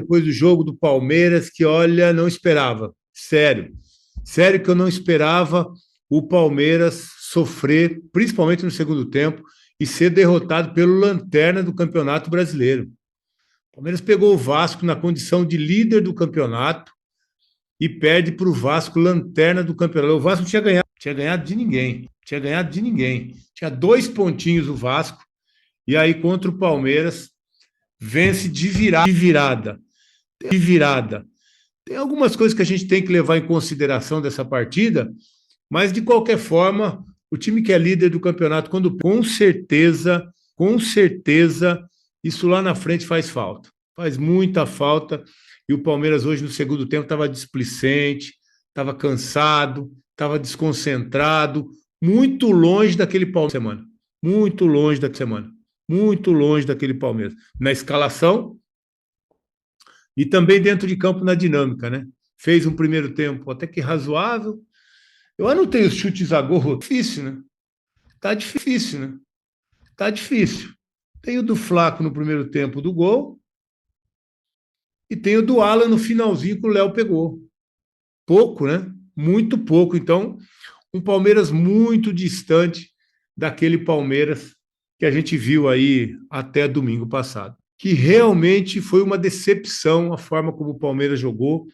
depois do jogo do Palmeiras que, olha, não esperava. Sério. Sério que eu não esperava o Palmeiras sofrer, principalmente no segundo tempo, e ser derrotado pelo lanterna do Campeonato Brasileiro. O Palmeiras pegou o Vasco na condição de líder do campeonato e perde para o Vasco, lanterna do campeonato. O Vasco tinha ganhado de ninguém. Tinha ganhado de ninguém. Tinha 2 pontinhos o Vasco, e aí contra o Palmeiras vence de virada. De virada. Tem algumas coisas que a gente tem que levar em consideração dessa partida, mas de qualquer forma, o time que é líder do campeonato, quando com certeza, isso lá na frente faz falta. Faz muita falta. E o Palmeiras hoje no segundo tempo estava displicente, estava cansado, estava desconcentrado, muito longe daquele Palmeiras semana. Muito longe da semana. Muito longe daquele Palmeiras. Na escalação, e também dentro de campo na dinâmica, né? Fez um primeiro tempo até que razoável. Eu anotei os chutes a gol. Difícil, né? Tá difícil, né? Tá difícil. Tem o do Flaco no primeiro tempo do gol e tem o do Alan no finalzinho que o Léo pegou. Pouco, né? Muito pouco. Então, um Palmeiras muito distante daquele Palmeiras que a gente viu aí até domingo passado. Que realmente foi uma decepção a forma como o Palmeiras jogou,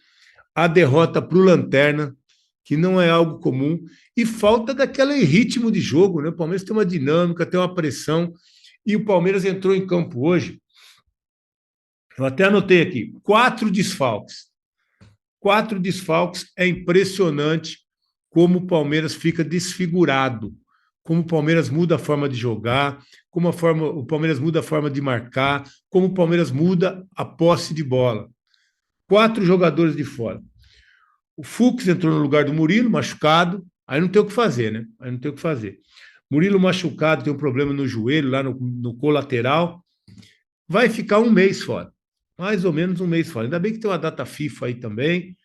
a derrota para o Lanterna, que não é algo comum, e falta daquele ritmo de jogo, né? O Palmeiras tem uma dinâmica, tem uma pressão, e o Palmeiras entrou em campo hoje, eu até anotei aqui, 4 desfalques. 4 desfalques, é impressionante como o Palmeiras fica desfigurado, como o Palmeiras muda a forma de jogar, o Palmeiras muda a forma de marcar, como o Palmeiras muda a posse de bola. 4 jogadores de fora. O Fux entrou no lugar do Murilo, machucado, aí não tem o que fazer, né? Aí não tem o que fazer. Murilo machucado, tem um problema no joelho, lá no colateral, vai ficar um mês fora. Mais ou menos um mês fora. Ainda bem que tem uma data FIFA aí também,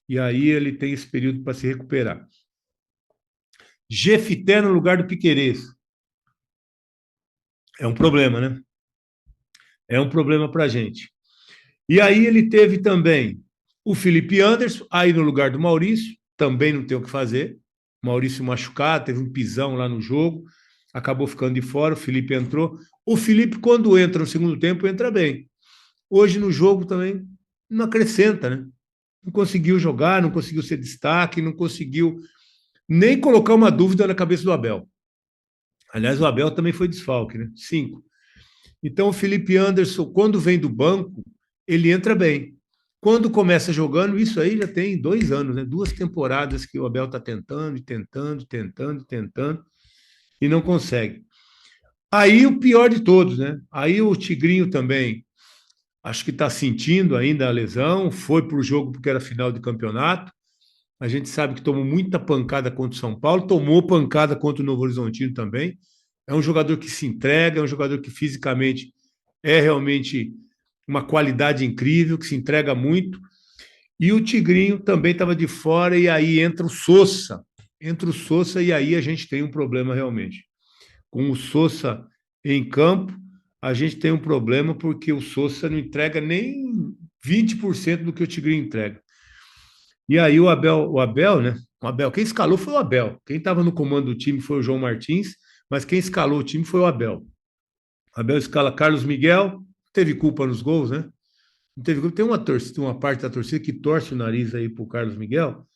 e aí ele tem esse período para se recuperar. Jefité no lugar do Piquerez. É um problema, né? É um problema para a gente. E aí ele teve também o Felipe Anderson, aí no lugar do Maurício, também não tem o que fazer. Maurício machucado, teve um pisão lá no jogo, acabou ficando de fora, o Felipe entrou. O Felipe, quando entra no segundo tempo, entra bem. Hoje no jogo também não acrescenta, né? Não conseguiu jogar, não conseguiu ser destaque, não conseguiu nem colocar uma dúvida na cabeça do Abel. Aliás, o Abel também foi desfalque, né? 5. Então, o Felipe Anderson, quando vem do banco, ele entra bem. Quando começa jogando, isso aí já tem 2 anos, né? 2 temporadas que o Abel está tentando, e não consegue. Aí o pior de todos, né? Aí o Tigrinho também, acho que está sentindo ainda a lesão, foi para o jogo porque era final de campeonato. A gente sabe que tomou muita pancada contra o São Paulo, tomou pancada contra o Novo Horizontino também. É um jogador que se entrega, é um jogador que fisicamente é realmente uma qualidade incrível, que se entrega muito. E o Tigrinho também estava de fora, e aí entra o Sousa. Entra o Sousa, e aí a gente tem um problema realmente. Com o Sousa em campo, a gente tem um problema porque o Sousa não entrega nem 20% do que o Tigrinho entrega. E aí o Abel, né? O Abel, quem escalou foi o Abel. Quem estava no comando do time foi o João Martins, mas quem escalou o time foi o Abel. O Abel escala Carlos Miguel, teve culpa nos gols, né? Não teve culpa. Tem uma parte da torcida que torce o nariz aí pro Carlos Miguel,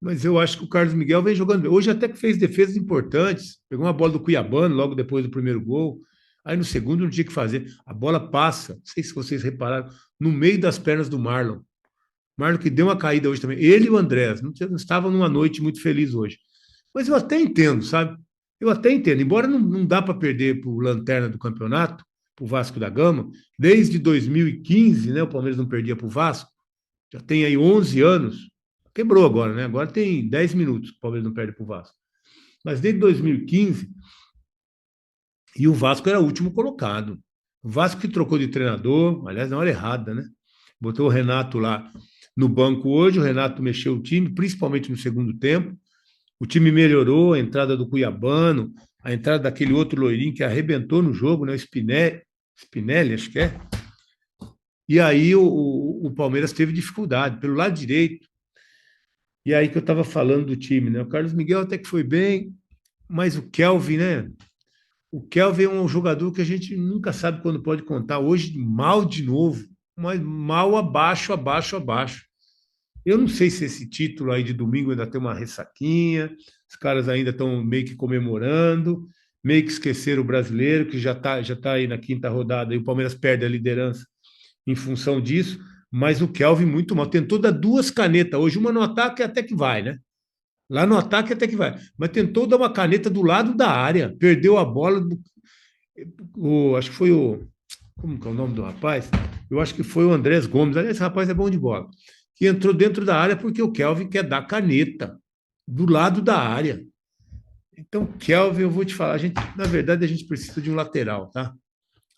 mas eu acho que o Carlos Miguel vem jogando bem. Hoje até que fez defesas importantes, pegou uma bola do Cuiabano logo depois do primeiro gol. Aí no segundo não tinha o que fazer. A bola passa, não sei se vocês repararam, no meio das pernas do Marlon. Marlon que deu uma caída hoje também. Ele e o Andrés não estavam numa noite muito feliz hoje. Mas eu até entendo, sabe? Eu até entendo. Embora não dá para perder para o Lanterna do campeonato, para o Vasco da Gama, desde 2015, né? O Palmeiras não perdia para o Vasco. Já tem aí 11 anos. Quebrou agora, né? Agora tem 10 minutos que o Palmeiras não perde para o Vasco. Mas desde 2015, e o Vasco era o último colocado. O Vasco que trocou de treinador, aliás, na hora errada, né? Botou o Renato lá no banco hoje, o Renato mexeu o time, principalmente no segundo tempo. O time melhorou, a entrada do Cuiabano, a entrada daquele outro loirinho que arrebentou no jogo, né? O Spinelli, acho que é. E aí o Palmeiras teve dificuldade pelo lado direito. E aí que eu estava falando do time, né? O Carlos Miguel até que foi bem, mas o Kelvin, né? O Kelvin é um jogador que a gente nunca sabe quando pode contar. Hoje, mal de novo, mas mal abaixo, abaixo, abaixo. Eu não sei se esse título aí de domingo ainda tem uma ressaquinha, os caras ainda estão meio que comemorando, meio que esqueceram o brasileiro, que já tá aí na quinta rodada, e o Palmeiras perde a liderança em função disso, mas o Kelvin muito mal. Tentou dar duas canetas hoje, uma no ataque até que vai, né? Lá no ataque até que vai. Mas tentou dar uma caneta do lado da área, perdeu a bola. Acho que foi o. Como que é o nome do rapaz? Eu acho que foi o Andrés Gomes. Aliás, esse rapaz é bom de bola. Que entrou dentro da área porque o Kelvin quer dar caneta do lado da área. Então, Kelvin, eu vou te falar, na verdade, a gente precisa de um lateral, tá?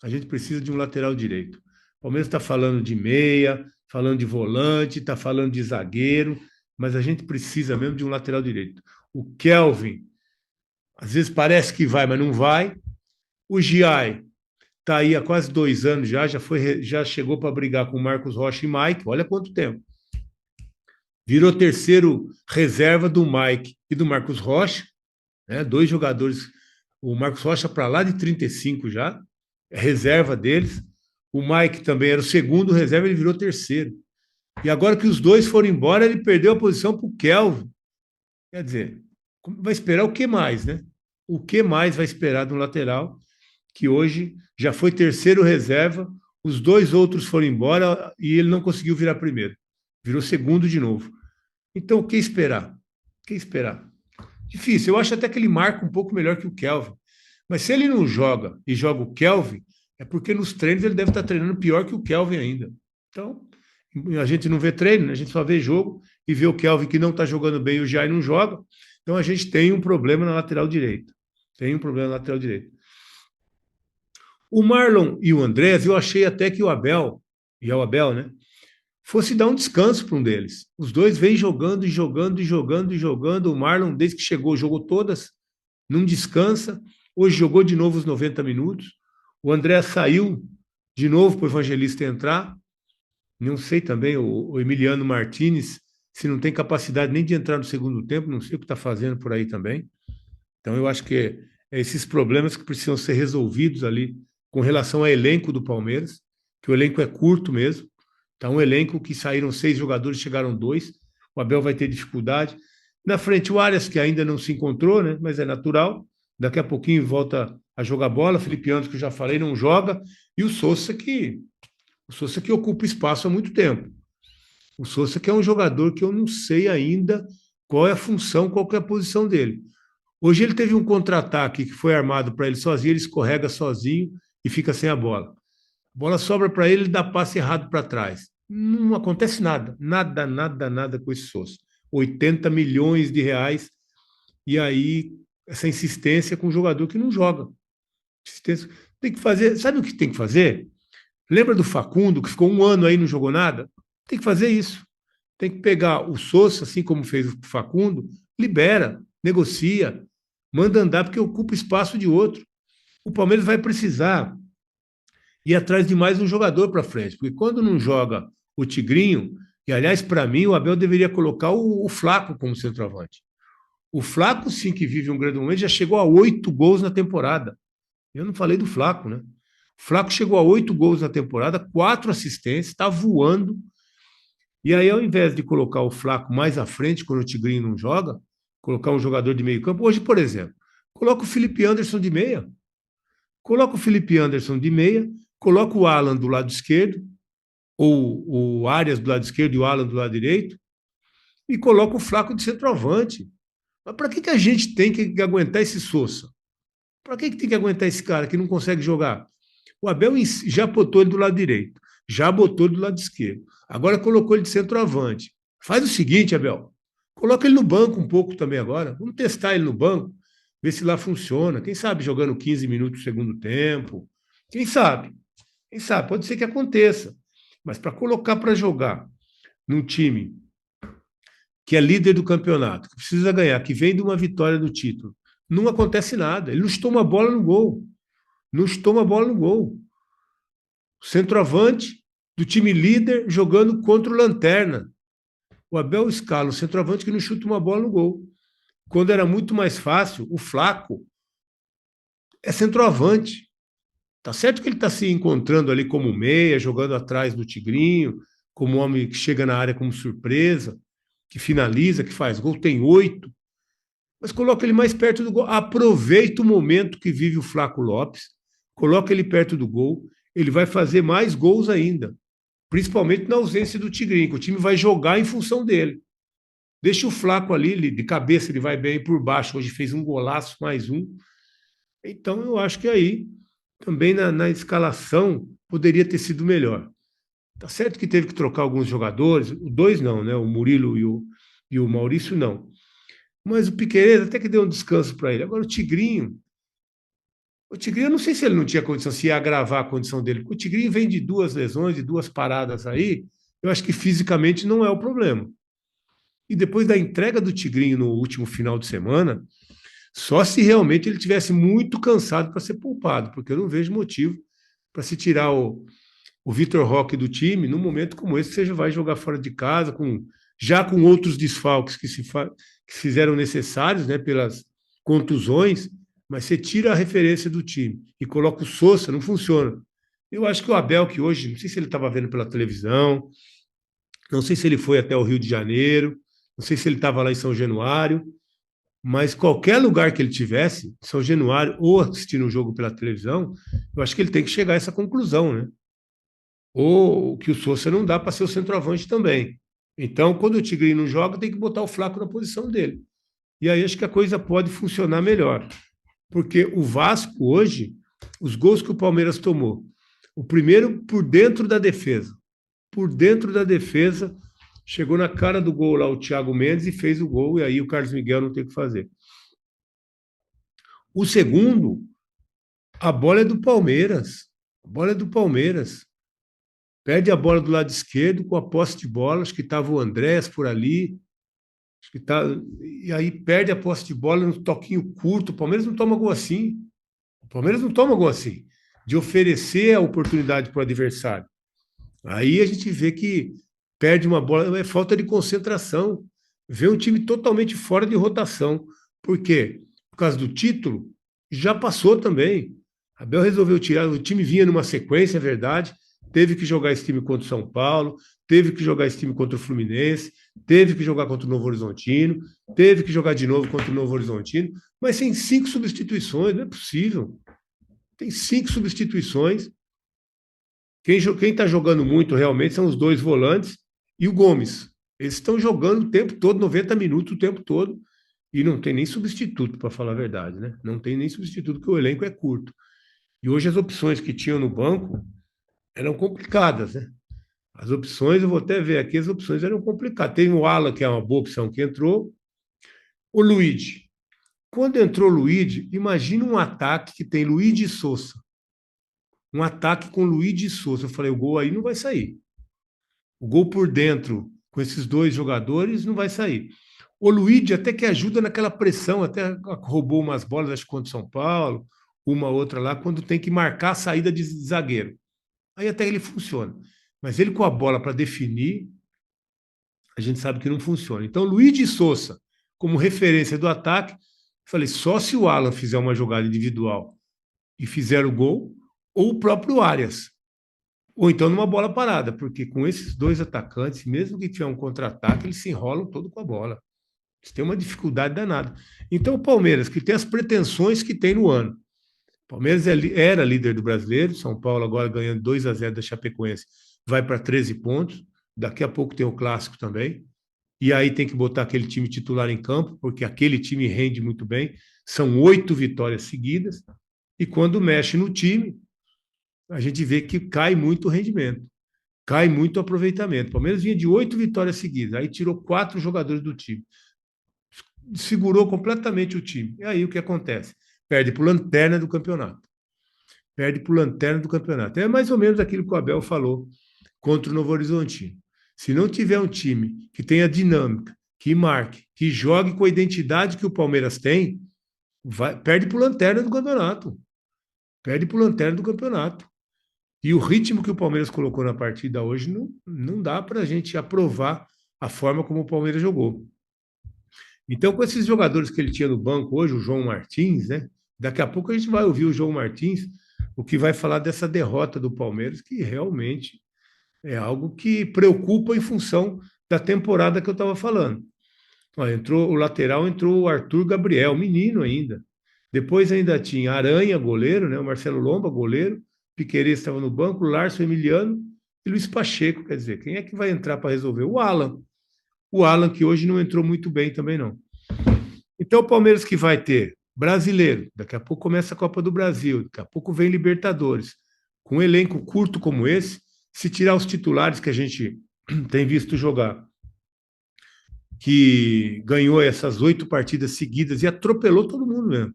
A gente precisa de um lateral direito. O Palmeiras está falando de meia, falando de volante, está falando de zagueiro, mas a gente precisa mesmo de um lateral direito. O Kelvin, às vezes parece que vai, mas não vai. O Giai está aí há quase 2 anos já chegou para brigar com o Marcos Rocha e Mike, olha quanto tempo. Virou terceiro reserva do Mike e do Marcos Rocha, né? Dois jogadores, o Marcos Rocha para lá de 35 já, é reserva deles. O Mike também era o segundo reserva, ele virou terceiro. E agora que os dois foram embora, ele perdeu a posição para o Kelvin. Quer dizer, vai esperar o que mais, né? O que mais vai esperar de um lateral que hoje já foi terceiro reserva, os dois outros foram embora e ele não conseguiu virar primeiro. Virou segundo de novo. Então, o que esperar? O que esperar? Difícil. Eu acho até que ele marca um pouco melhor que o Kelvin. Mas se ele não joga e joga o Kelvin, é porque nos treinos ele deve estar treinando pior que o Kelvin ainda. Então, a gente não vê treino, né? A gente só vê jogo e vê o Kelvin que não está jogando bem e o Jai não joga. Então a gente tem um problema na lateral direita. Tem um problema na lateral direita. O Marlon e o Andrés, eu achei até que o Abel, e é o Abel, né? Fosse dar um descanso para um deles. Os dois vêm jogando e jogando e jogando e jogando. O Marlon, desde que chegou, jogou todas, não descansa. Hoje jogou de novo os 90 minutos. O André saiu de novo para o Evangelista entrar. Não sei também, o Emiliano Martinez, se não tem capacidade nem de entrar no segundo tempo, não sei o que está fazendo por aí também. Então, eu acho que é esses problemas que precisam ser resolvidos ali com relação ao elenco do Palmeiras, que o elenco é curto mesmo. Então, um elenco que saíram 6 jogadores, chegaram 2. O Abel vai ter dificuldade. Na frente, o Arias, que ainda não se encontrou, né? Mas é natural. Daqui a pouquinho volta a jogar bola. Felipe Anderson, que eu já falei, não joga. E o Sousa que ocupa espaço há muito tempo. O Sousa que é um jogador que eu não sei ainda qual é a função, qual é a posição dele. Hoje ele teve um contra-ataque que foi armado para ele sozinho, ele escorrega sozinho e fica sem a bola. A bola sobra para ele, ele dá passe errado para trás. Não acontece nada, nada, nada, nada com esse Sousa. 80 milhões de reais e aí essa insistência com um jogador que não joga. Insistência. Tem que fazer, sabe o que tem que fazer? Lembra do Facundo, que ficou 1 ano aí e não jogou nada? Tem que fazer isso. Tem que pegar o Sousa, assim como fez o Facundo, libera, negocia, manda andar, porque ocupa espaço de outro. O Palmeiras vai precisar ir atrás de mais um jogador para frente, porque quando não joga o Tigrinho, e aliás, para mim, o Abel deveria colocar o Flaco como centroavante. O Flaco, sim, que vive um grande momento, já chegou a 8 gols na temporada. Eu não falei do Flaco, né? O Flaco chegou a 8 gols na temporada, 4 assistências, está voando. E aí, ao invés de colocar o Flaco mais à frente, quando o Tigrinho não joga, colocar um jogador de meio campo, hoje, por exemplo, coloca o Felipe Anderson de meia. Coloca o Felipe Anderson de meia, coloca o Alan do lado esquerdo, ou o Arias do lado esquerdo e o Alan do lado direito, e coloca o Flaco de centroavante. Mas para que a gente tem que aguentar esse Sousa? Para que tem que aguentar esse cara que não consegue jogar? O Abel já botou ele do lado direito, já botou ele do lado esquerdo. Agora colocou ele de centroavante. Faz o seguinte, Abel, coloca ele no banco um pouco também agora. Vamos testar ele no banco, ver se lá funciona. Quem sabe jogando 15 minutos no segundo tempo. Quem sabe? Quem sabe? Pode ser que aconteça. Mas para colocar para jogar num time que é líder do campeonato, que precisa ganhar, que vem de uma vitória do título, não acontece nada. Ele não chutou uma bola no gol. Não chutou uma bola no gol. Centroavante do time líder jogando contra o lanterna. O Abel escala o centroavante que não chuta uma bola no gol. Quando era muito mais fácil, o Flaco é centroavante. Tá certo que ele está se encontrando ali como meia, jogando atrás do Tigrinho, como homem que chega na área como surpresa, que finaliza, que faz gol, tem 8, mas coloca ele mais perto do gol. Aproveita o momento que vive o Flaco Lopes, coloca ele perto do gol, ele vai fazer mais gols ainda, principalmente na ausência do Tigrinho, que o time vai jogar em função dele. Deixa o Flaco ali, de cabeça ele vai bem por baixo, hoje fez um golaço, mais um. Então eu acho que aí, também na escalação, poderia ter sido melhor. Tá certo que teve que trocar alguns jogadores, dois não, né? O Murilo e o Maurício não. Mas o Piquerez até que deu um descanso para ele. Agora o Tigrinho, eu não sei se ele não tinha condição, se ia agravar a condição dele, porque o Tigrinho vem de 2 lesões, de 2 paradas aí, eu acho que fisicamente não é o problema. E depois da entrega do Tigrinho no último final de semana, só se realmente ele tivesse muito cansado para ser poupado, porque eu não vejo motivo para se tirar o Vitor Roque do time num momento como esse, que você vai jogar fora de casa, já com outros desfalques que se fizeram necessários, né, pelas contusões, mas você tira a referência do time e coloca o Sousa, não funciona. Eu acho que o Abel, que hoje, não sei se ele estava vendo pela televisão, não sei se ele foi até o Rio de Janeiro, não sei se ele estava lá em São Januário, mas qualquer lugar que ele tivesse, São Januário, ou assistindo um jogo pela televisão, eu acho que ele tem que chegar a essa conclusão, né? Ou que o Sousa não dá para ser o centroavante também. Então, quando o Tigrinho não joga, tem que botar o Flaco na posição dele. E aí acho que a coisa pode funcionar melhor. Porque o Vasco hoje, os gols que o Palmeiras tomou, o primeiro por dentro da defesa. Por dentro da defesa, chegou na cara do gol lá o Thiago Mendes e fez o gol, e aí o Carlos Miguel não tem o que fazer. O segundo, a bola é do Palmeiras. A bola é do Palmeiras. Perde a bola do lado esquerdo com a posse de bola, acho que estava o Andrés por ali, acho que tá, e aí perde a posse de bola no toquinho curto. O Palmeiras não toma gol assim. O Palmeiras não toma gol assim, de oferecer a oportunidade para o adversário. Aí a gente vê que perde uma bola, é falta de concentração. Vê um time totalmente fora de rotação. Por quê? Por causa do título, já passou também. Abel resolveu tirar, o time vinha numa sequência, é verdade, teve que jogar esse time contra o São Paulo, teve que jogar esse time contra o Fluminense, teve que jogar contra o Novo Horizontino, teve que jogar de novo contra o Novo Horizontino, mas tem 5 substituições, não é possível. Tem 5 substituições. Quem está jogando muito realmente são os dois volantes e o Gomes. Eles estão jogando o tempo todo, 90 minutos o tempo todo, e não tem nem substituto, para falar a verdade, né? Não tem nem substituto, porque o elenco é curto. E hoje as opções que tinham no banco eram complicadas, né? As opções, eu vou até ver aqui, as opções eram complicadas. Tem o Alan, que é uma boa opção que entrou, o Luigi. Quando entrou o Luigi, imagina um ataque que tem Luigi e Sousa. Um ataque com Luigi e Sousa. Eu falei, o gol aí não vai sair. O gol por dentro, com esses dois jogadores, não vai sair. O Luigi até que ajuda naquela pressão, até roubou umas bolas, acho que contra o São Paulo, uma outra lá, quando tem que marcar a saída de zagueiro. Aí até ele funciona. Mas ele com a bola para definir, a gente sabe que não funciona. Então, Luigi Sousa, como referência do ataque, falei, só se o Alan fizer uma jogada individual e fizer o gol, ou o próprio Arias. Ou então numa bola parada, porque com esses dois atacantes, mesmo que tiver um contra-ataque, eles se enrolam todo com a bola. Eles têm uma dificuldade danada. Então, o Palmeiras, que tem as pretensões que tem no ano. O Palmeiras era líder do brasileiro, São Paulo agora ganhando 2-0 da Chapecoense, vai para 13 pontos. Daqui a pouco tem o clássico também. E aí tem que botar aquele time titular em campo, porque aquele time rende muito bem. São 8 vitórias seguidas. E quando mexe no time, a gente vê que cai muito o rendimento, cai muito o aproveitamento. O Palmeiras vinha de 8 vitórias seguidas, aí tirou 4 jogadores do time, segurou completamente o time. E aí o que acontece? Perde para o lanterna do campeonato. Perde para o lanterna do campeonato. É mais ou menos aquilo que o Abel falou contra o Novo Horizontino. Se não tiver um time que tenha dinâmica, que marque, que jogue com a identidade que o Palmeiras tem, perde para o lanterna do campeonato. Perde para o lanterna do campeonato. E o ritmo que o Palmeiras colocou na partida hoje não dá para a gente aprovar a forma como o Palmeiras jogou. Então, com esses jogadores que ele tinha no banco hoje, o João Martins, né? Daqui a pouco a gente vai ouvir o João Martins, o que vai falar dessa derrota do Palmeiras, que realmente é algo que preocupa em função da temporada que eu estava falando. Ó, entrou o lateral, entrou o Arthur Gabriel, menino ainda. Depois ainda tinha Aranha, goleiro, né? O Marcelo Lomba, goleiro. Piquerez estava no banco, Larson Emiliano e Luiz Pacheco. Quer dizer, quem é que vai entrar para resolver? O Alan. O Alan, que hoje não entrou muito bem também, não. Então, o Palmeiras que vai ter brasileiro, daqui a pouco começa a Copa do Brasil, daqui a pouco vem Libertadores. Com um elenco curto como esse, se tirar os titulares que a gente tem visto jogar, que ganhou essas 8 partidas seguidas e atropelou todo mundo mesmo.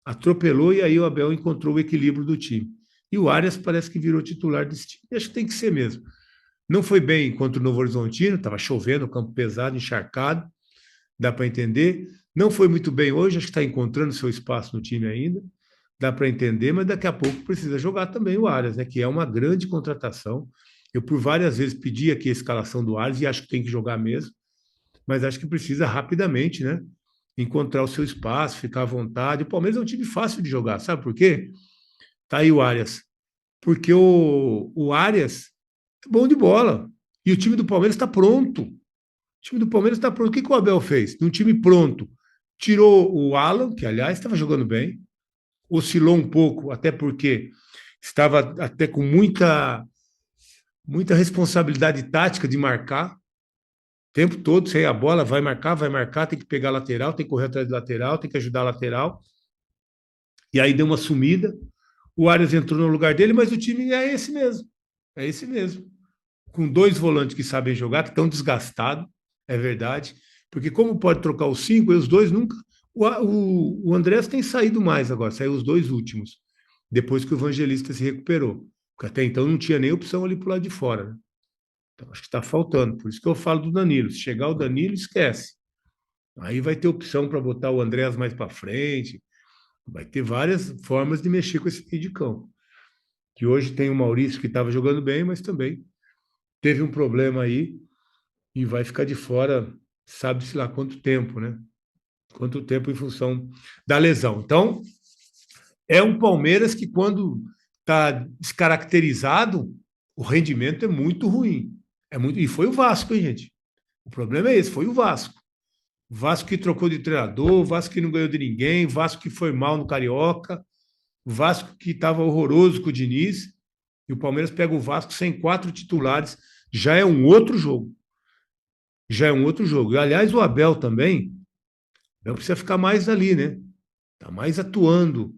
Atropelou e aí o Abel encontrou o equilíbrio do time. E o Arias parece que virou titular desse time. E acho que tem que ser mesmo. Não foi bem contra o Novo Horizontino, estava chovendo, campo pesado, encharcado, dá para entender. Não foi muito bem hoje, acho que está encontrando seu espaço no time ainda, dá para entender, mas daqui a pouco precisa jogar também o Arias, né, que é uma grande contratação. Eu por várias vezes pedi aqui a escalação do Arias e acho que tem que jogar mesmo, mas acho que precisa rapidamente, né, encontrar o seu espaço, ficar à vontade. O Palmeiras é um time fácil de jogar, sabe por quê? Tá aí o Arias. Porque o Arias é bom de bola. E o time do Palmeiras está pronto. O time do Palmeiras está pronto. O que, que o Abel fez? Num time pronto, tirou o Alan, que aliás estava jogando bem, oscilou um pouco, até porque estava até com muita responsabilidade tática de marcar. O tempo todo, sem a bola, vai marcar, tem que pegar a lateral, tem que correr atrás do lateral, tem que ajudar a lateral. E aí deu uma sumida. O Arias entrou no lugar dele, mas o time é esse mesmo. É esse mesmo. Com 2 volantes que sabem jogar, que estão desgastados, é verdade. Porque como pode trocar os 5, e os dois nunca. O Andrés tem saído mais agora, saiu os 2 últimos, depois que o Evangelista se recuperou. Porque até então não tinha nem opção ali para o lado de fora. Né? Então acho que está faltando. Por isso que eu falo do Danilo. Se chegar o Danilo, esquece. Aí vai ter opção para botar o Andrés mais para frente. Vai ter várias formas de mexer com esse meio de campo. Que hoje tem o Maurício que estava jogando bem, mas também teve um problema aí e vai ficar de fora, sabe-se lá quanto tempo, né? Quanto tempo em função da lesão. Então, é um Palmeiras que, quando está descaracterizado, o rendimento é muito ruim. É muito... E foi o Vasco, hein, gente? O problema é esse, foi o Vasco. O Vasco que trocou de treinador, o Vasco que não ganhou de ninguém, o Vasco que foi mal no Carioca, o Vasco que estava horroroso com o Diniz, e o Palmeiras pega o Vasco sem 4 titulares, já é um outro jogo. Já é um outro jogo. E, aliás, o Abel também, Abel precisa ficar mais ali, né? Está mais atuando.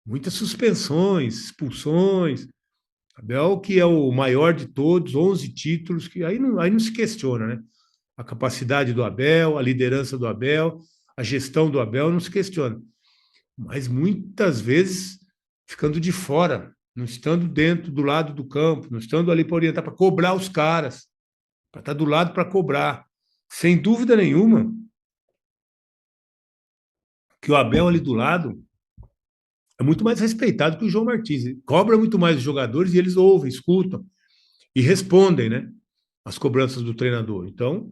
Muitas suspensões, expulsões. Abel, que é o maior de todos, 11 títulos, que aí não se questiona, né? A capacidade do Abel, a liderança do Abel, a gestão do Abel não se questiona. Mas muitas vezes ficando de fora, não estando dentro do lado do campo, não estando ali para orientar, para cobrar os caras, para estar do lado para cobrar. Sem dúvida nenhuma que o Abel ali do lado é muito mais respeitado que o João Martins. Ele cobra muito mais os jogadores e eles ouvem, escutam e respondem, né? As cobranças do treinador. Então,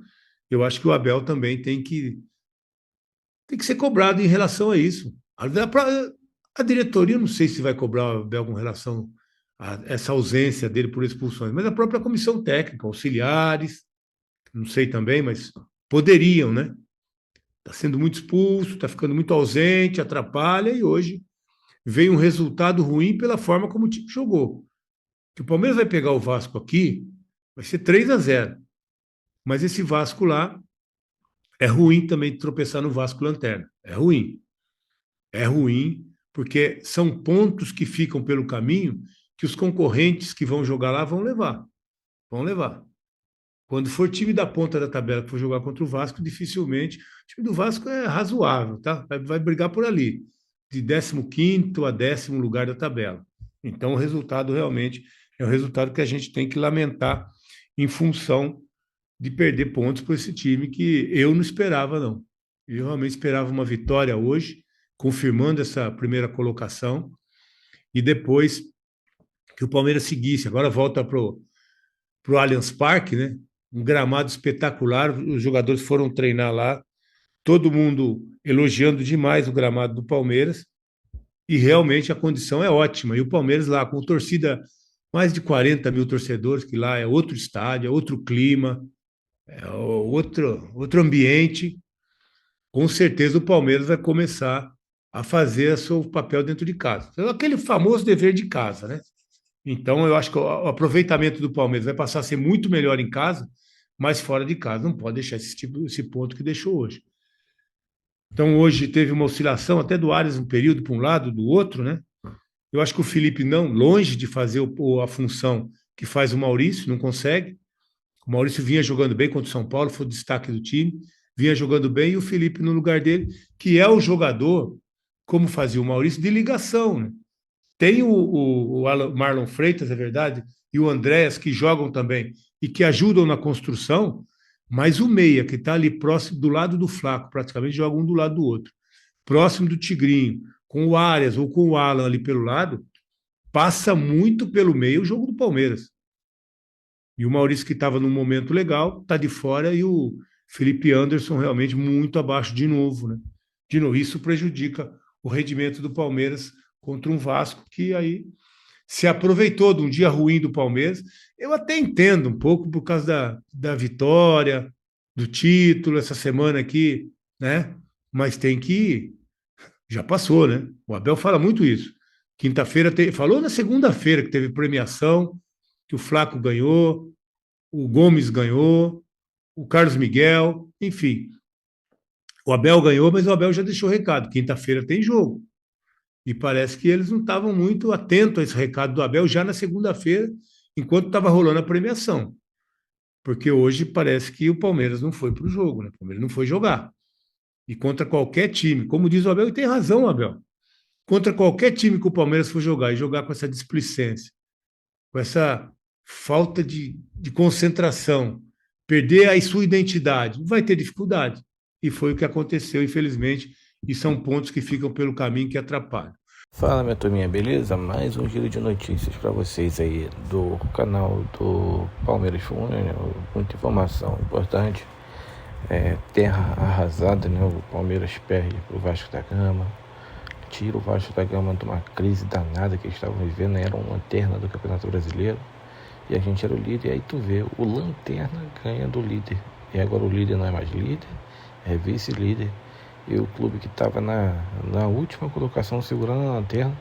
eu acho que o Abel também tem que ser cobrado em relação a isso. A diretoria, não sei se vai cobrar o Abel com relação a essa ausência dele por expulsões, mas a própria comissão técnica, auxiliares, não sei também, mas poderiam, né? Está sendo muito expulso, está ficando muito ausente, atrapalha, e hoje veio um resultado ruim pela forma como o time jogou. Que o Palmeiras vai pegar o Vasco aqui, vai ser 3-0. Mas esse Vasco lá é ruim também de tropeçar no Vasco Lanterna. É ruim. É ruim, porque são pontos que ficam pelo caminho que os concorrentes que vão jogar lá vão levar. Vão levar. Quando for time da ponta da tabela que for jogar contra o Vasco, dificilmente. O time do Vasco é razoável, tá? Vai brigar por ali, de 15º a 10º lugar da tabela. Então, o resultado realmente é o resultado que a gente tem que lamentar em função de perder pontos para esse time que eu não esperava, não. Eu realmente esperava uma vitória hoje, confirmando essa primeira colocação, e depois que o Palmeiras seguisse. Agora volta para o Allianz Parque, né? Um gramado espetacular. Os jogadores foram treinar lá, todo mundo elogiando demais o gramado do Palmeiras, e realmente a condição é ótima. E o Palmeiras lá, com torcida, mais de 40 mil torcedores, que lá é outro estádio, é outro clima, é outro ambiente. Com certeza o Palmeiras vai começar a fazer o seu papel dentro de casa. Então, aquele famoso dever de casa, né? Então, eu acho que o aproveitamento do Palmeiras vai passar a ser muito melhor em casa, mas fora de casa não pode deixar esse ponto que deixou hoje. Então, hoje teve uma oscilação até do Arias um período para um lado, do outro, né? Eu acho que o Felipe não, longe de fazer a função que faz o Maurício, não consegue. O Maurício vinha jogando bem contra o São Paulo, foi o destaque do time, vinha jogando bem, e o Felipe no lugar dele, que é o jogador, como fazia o Maurício, de ligação, né? Tem o Marlon Freitas, é verdade, e o Andréas, que jogam também e que ajudam na construção, mas o meia, que está ali próximo, do lado do Flaco, praticamente joga um do lado do outro, próximo do Tigrinho, com o Arias ou com o Alan ali pelo lado, passa muito pelo meio o jogo do Palmeiras. E o Maurício, que estava num momento legal, está de fora, e o Felipe Anderson realmente muito abaixo de novo, né? De novo, isso prejudica o rendimento do Palmeiras contra um Vasco que aí se aproveitou de um dia ruim do Palmeiras. Eu até entendo um pouco por causa da vitória, do título, essa semana aqui, né? Mas tem que. Já passou, né? O Abel fala muito isso. Quinta-feira, falou na segunda-feira que teve premiação, que o Flaco ganhou, o Gomes ganhou, o Carlos Miguel, enfim. O Abel ganhou, mas o Abel já deixou recado. Quinta-feira tem jogo. E parece que eles não estavam muito atentos a esse recado do Abel já na segunda-feira, enquanto estava rolando a premiação. Porque hoje parece que o Palmeiras não foi para o jogo, né? O Palmeiras não foi jogar. E contra qualquer time, como diz o Abel, e tem razão o Abel, contra qualquer time que o Palmeiras for jogar e jogar com essa displicência, com essa falta de concentração, perder a sua identidade, vai ter dificuldade. E foi o que aconteceu, infelizmente, e são pontos que ficam pelo caminho que atrapalham. Fala, minha turminha, beleza? Mais um giro de notícias para vocês aí do canal do Palmeiras Júnior, né? Muita informação importante. Terra arrasada, né? O Palmeiras perde pro Vasco da Gama, tira o Vasco da Gama de uma crise danada que eles estavam vivendo, era uma lanterna do Campeonato Brasileiro e a gente era o líder. E aí tu vê, o lanterna ganha do líder, e agora o líder não é mais líder, é vice-líder. E o clube que estava na última colocação segurando a lanterna,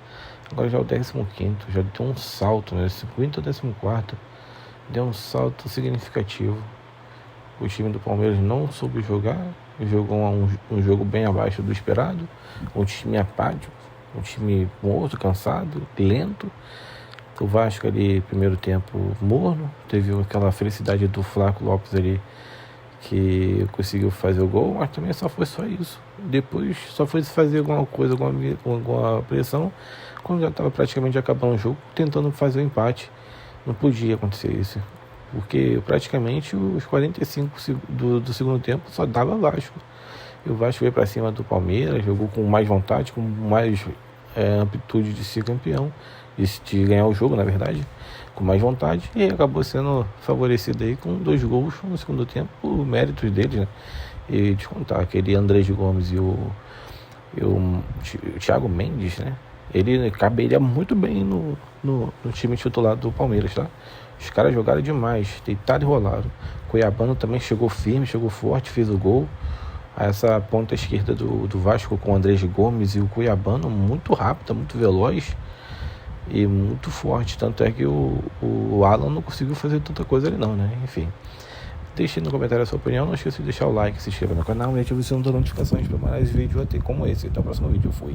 agora já é o 15º, já deu um salto, né? 50 ou 14º, deu um salto significativo. O time do Palmeiras não soube jogar, jogou um jogo bem abaixo do esperado, um time apático, um time morto, cansado, lento. O Vasco ali, primeiro tempo, morno, teve aquela felicidade do Flaco Lopes ali, que conseguiu fazer o gol, mas também só foi só isso. Depois só foi fazer alguma coisa, alguma pressão, quando já estava praticamente acabando o jogo, tentando fazer o empate. Não podia acontecer isso, porque praticamente os 45 do segundo tempo só dava Vasco. E o Vasco veio para cima do Palmeiras, jogou com mais vontade, com mais amplitude de ser campeão, de ganhar o jogo, na verdade, com mais vontade, e acabou sendo favorecido aí com 2 gols no segundo tempo, por méritos deles, né? E descontar aquele Andrés Gomes e o Thiago Mendes, né? Ele caberia muito bem no time titular do Palmeiras, tá? Os caras jogaram demais, deitaram e rolaram. Cuiabano também chegou firme, chegou forte, fez o gol. Essa ponta esquerda do Vasco com o Andrés Gomes e o Cuiabano, muito rápida, muito veloz e muito forte. Tanto é que o Alan não conseguiu fazer tanta coisa ali não, né? Enfim, deixe no comentário a sua opinião. Não esqueça de deixar o like, se inscreva no canal e ative o sininho das notificações para mais vídeos até como esse. Até o próximo vídeo. Fui.